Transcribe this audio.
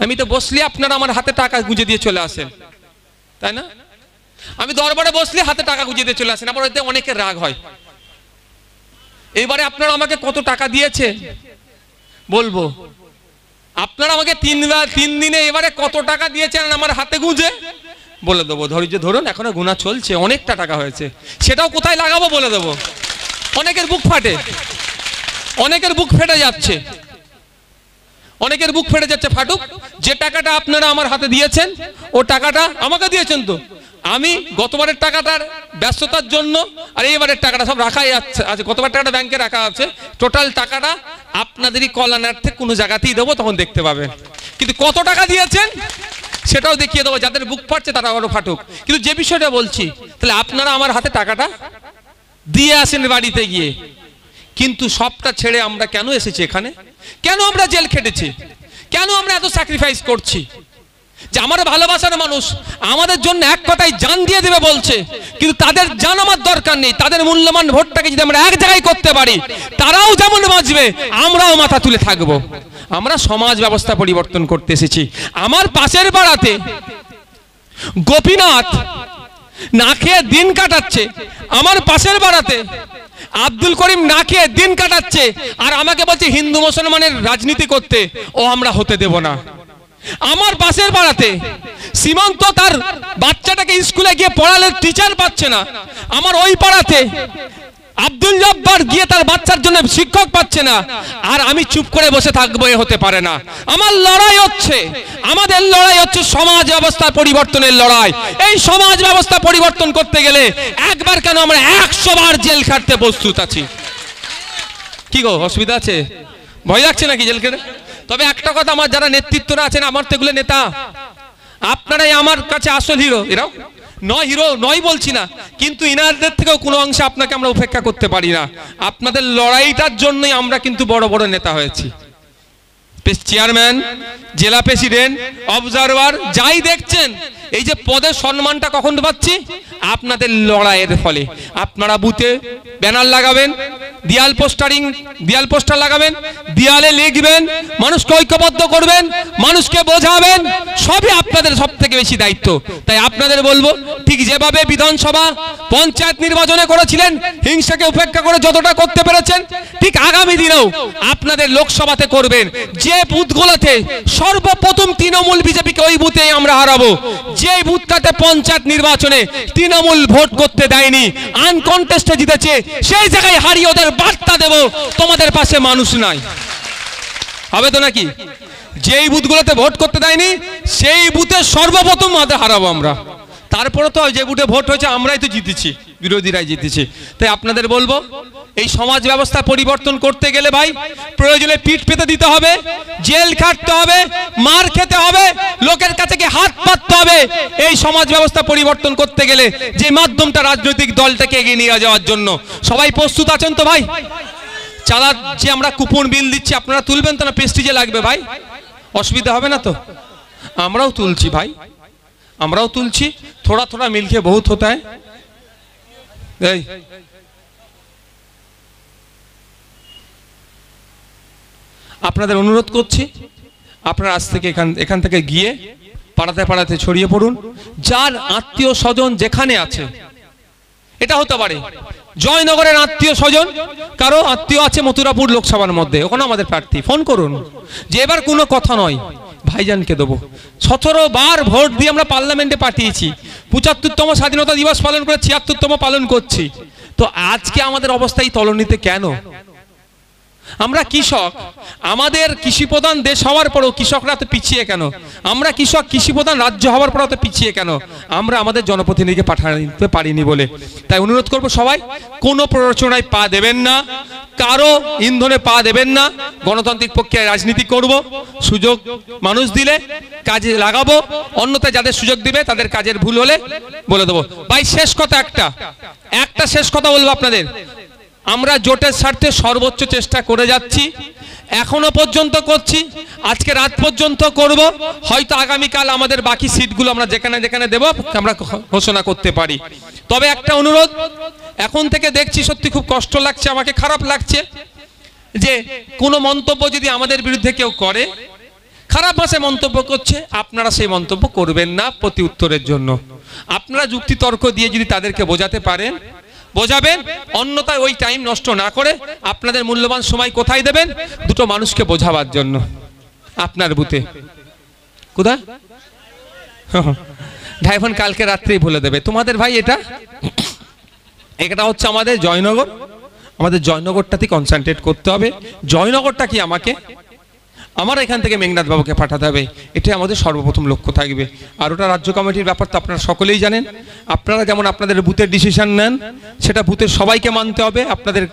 আমি তো বসলে আপনারা আমার হাতে টাকা গুঁজে দিয়ে চলে আসেন, তাই না? আমি দরবারে বসলে হাতে টাকা গুঁজে দিয়ে চলে আসেন, আবার ওইতে অনেকের রাগ হয়। এবারে আপনারা আমাকে কত টাকা দিয়েছে বলবো, আপনারা আমাকে 3 দিনে এবারে কত টাকা দিয়েছেন আমার হাতে গুঁজে বলে দেবো। ধৈর্য ধরুন, এখনো গুণা চলছে, অনেকটা টাকা হয়েছে, সেটাও কোথায় লাগাবো বলে দেবো। অনেকের বুক ফাটে, অনেকের বুক ফেটে যাচ্ছে, অনেকের বুক ফেটে যাচ্ছে। ফাটুক, যে টাকাটা আপনারা আমার হাতে দিয়েছেন ও টাকাটা আমাকে দিয়েছেন তো। আমি গতবারের টাকাটার ব্যস্ততার জন্য আর এইবারের টাকাটা সব রাখাই আছে, গতবার টাকাটা ব্যাংকে রাখা আছে, টোটাল টাকাটা আপনাদেরই কল্যাণার্থে কোনো জায়গাতেই দেবো, তখন দেখতে পাবেন। কিন্তু কত টাকা দিয়েছেন সেটাও দেখিয়ে দেবো, যাদের বুক ফাটছে তারা আরো ফাটুক। কিন্তু যে বিষয়টা বলছি, তাহলে আপনারা আমার হাতে টাকাটা দিয়ে আসেন বাড়িতে গিয়ে, কিন্তু সবটা ছেড়ে আমরা কেন এসেছি এখানে? কেন আমরা জেল খেটেছি? কেন আমরা এত স্যাক্রিফাইস করছি? যে আমার ভালোবাসার মানুষ আমাদের জন্য এক কথায় জান দিয়ে দেবে বলছে, কিন্তু তাদের জান আমার দরকার নেই। তাদের মূল্যবান ভোটটাকে যদি আমরা এক জায়গায় করতে পারি, তারাও যেমন বাঁচবে, আমরাও মাথা তুলে থাকবো। আমরা সমাজ ব্যবস্থা পরিবর্তন করতে এসেছি। আমার পাশের পাড়াতে গোপীনাথ না খেয়ে দিন কাটাচ্ছে, আমার পাশের পাড়াতে আব্দুল করিম না খেয়ে দিন কাটাচ্ছে, আর আমাকে বলছে হিন্দু মুসলমানের রাজনীতি করতে, ও আমরা হতে দেব না। আমার পাশের পাড়াতে সীমান্ত তার বাচ্চাটাকে স্কুলে গিয়ে পড়ালে টিচার পাচ্ছে না, আমার ওই পাড়াতে আব্দুল জব্বার গিয়ে তার বাচ্চার জন্য শিক্ষক পাচ্ছে না, আর আমি চুপ করে বসে থাকবো, এ হতে পারে না। আমার লড়াই হচ্ছে, আমাদের লড়াই হচ্ছে সমাজ ব্যবস্থা পরিবর্তনের লড়াই। এই সমাজ ব্যবস্থা পরিবর্তন করতে গেলে একবার কেন আমরা 100 বার জেল খাটতে প্রস্তুত আছি। কি গো, অসুবিধা আছে? ভয় লাগছে নাকি জেল খেটে? তবে একটা কথা, আমার যারা নেতৃত্বরা আছেন, আমার তো এগুলো নেতা, আপনারাই আমার কাছে আসল হিরো। এরাও নয়, হিরো নয় বলছি না, কিন্তু ইনারদের থেকেও কোনো অংশে আপনাকে আমরা উপেক্ষা করতে পারি না। আপনাদের লড়াইটার জন্যই আমরা কিন্তু বড় বড় নেতা হয়েছি। চেয়ারম্যান, জেলা প্রেসিডেন্ট, অবজারভার, যাই দেখছেন, এই যে পদের সম্মানটা কখন পাচ্ছি আপনাদের লড়াইয়ের ফলে। আপনারা বুথে ব্যানার লাগাবেন, দেয়াল পোস্টার লাগাবেন, দেয়ালে লিখবেন, মানুষকে ঐক্যবদ্ধ করবেন, মানুষকে বোঝাবেন, সবই আপনাদের সব থেকে বেশি দায়িত্ব। তাই আপনাদের বলবো, ঠিক যেভাবে বিধানসভা পঞ্চায়েত নির্বাচনে করেছিলেন, হিংসাকে উপেক্ষা করে যতটা করতে পেরেছেন, ঠিক আগামী দিনেও আপনাদের লোকসভাতে করবেন। যে বুথগুলোতে সর্বপ্রথম তৃণমূল বিজেপিকে, ওই বুথে আমরা হারাবো। যে বুথটাতে পঞ্চায়েত নির্বাচনে তৃণমূল ভোট করতে দেয়নি, আনকন্টেস্টে জিতেছে, সেই জায়গায় হারিয়ে ওদের বার্তা দেব, তোমাদের পাশে মানুষ নাই। হবে তো নাকি? যেই বুথগুলোতে ভোট করতে দেয়নি, সেই বুথে সর্বপ্রথম হারাবো আমরা। তারপরে তো যে বুথে ভোট হয়েছে আমরাই তো জিতেছি, বিরোধীরাই জিতেছে। তাই আপনাদের বলবো, এই সমাজ ব্যবস্থা পরিবর্তন করতে গেলে ভাই প্রয়োজনে পিঠ পেতে দিতে হবে, জেল খাটতে হবে, মার খেতে হবে, লোকের কাছে গিয়ে হাত পাততে হবে। এই সমাজ ব্যবস্থা পরিবর্তন করতে গেলে যে মাধ্যমটা রাজনৈতিক দলটাকে এগিয়ে নিয়ে যাওয়ার জন্য। সবাই প্রস্তুত আছেন তো ভাই? চাঁদা যে আমরা কুপন বিল দিচ্ছি, আপনারা তুলবেন তো না? প্রেস্টিজে লাগবে ভাই, অসুবিধা হবে না তো? আমরাও তুলছি ভাই, আমরাও তুলছি। থোড়া থোড়া মিলকে বহুত হতা হ্যায়। এই আপনাদের অনুরোধ করছি, আপনারা আজ থেকে এখান থেকে গিয়ে পাড়াতে পাড়াতে ছড়িয়ে পড়ুন। যার আত্মীয় স্বজন যেখানে আছে, এটা হতে পারে জয়নগরের আত্মীয় স্বজন, কারো আত্মীয় আছে মথুরাপুর লোকসভার মধ্যে, ওখানে আমাদের প্রার্থী, ফোন করুন যে এবার কোনো কথা নয়, ভাইজানকে দেবো। 17 বার ভোট দিয়ে আমরা পার্লামেন্টে পাঠিয়েছি, 75তম স্বাধীনতা দিবস পালন করে 76তম পালন করছি। তো আজকে আমাদের অবস্থা এই তলনিতে কেন? আমরা কৃষক, আমাদের কৃষি প্রধান দেশ হওয়ার পরেও কৃষকরা তো পিছিয়ে কেন? আমরা কৃষক, কৃষি প্রধান রাজ্য হওয়ার পরেও তো পিছিয়ে কেন? আমরা আমাদের জনপ্রতিনিধিকে পাঠাতে পারিনি বলে। তাই অনুরোধ করব, সবাই কোনো প্ররোচনায় পা দেবেন না, কারো ইন্ধনে পা দেবেন না। গণতান্ত্রিক পক্ষে রাজনীতি করব, সুযোগ মানুষ দিলে কাজে লাগাবো, অন্যথায় যাদের সুযোগ দিবে তাদের কাজের ভুল হলে বলে দেবো। ভাই শেষ কথা, একটা শেষ কথা বলবো আপনাদের, আমরা জোটের স্বার্থে সর্বোচ্চ চেষ্টা করে যাচ্ছি, এখনো পর্যন্ত করছি, আজকে রাত পর্যন্ত করব। হয়তো আগামীকাল আমাদের বাকি সিটগুলো আমরা যেখানে যেখানে দেব আমরা ঘোষণা করতে পারি। তবে একটা অনুরোধ, এখন থেকে দেখছি সত্যি খুব কষ্ট লাগছে, আমাকে খারাপ লাগছে যে কোনো মন্তব্য যদি আমাদের বিরুদ্ধে কেউ করে, খারাপ ভাষায় মন্তব্য করছে, আপনারা সেই মন্তব্য করবেন না প্রতি উত্তরের জন্য। আপনারা যুক্তি তর্ক দিয়ে যদি তাদেরকে বোঝাতে পারেন বোঝাবেন, অন্যথায় ওই টাইম নষ্ট না করে আপনাদের মূল্যবান সময় কোথায় দেবেন? দুটো মানুষকে বোঝাবার জন্য আপনার বুথে। কোথায় ভাইবোন কালকে রাত্রেই বলে দেবে তোমাদের ভাই এটা হচ্ছে আমাদের জয়নগর, আমাদের জয়নগরটাতে কনসেন্ট্রেট করতে হবে। জয়নগরটা কি আমাকে আমার এখান থেকে মেঘনাথ বাবুকে পাঠাতে হবে, এটাই আমাদের সর্বপ্রথম লক্ষ্য থাকবে। আর ওটা রাজ্য কমিটির ব্যাপার তো আপনারা সকলেই জানেন। আপনারা যেমন আপনাদের বুথের ডিসিশন নেন, সেটা বুথের সবাইকে মানতে হবে। আপনাদের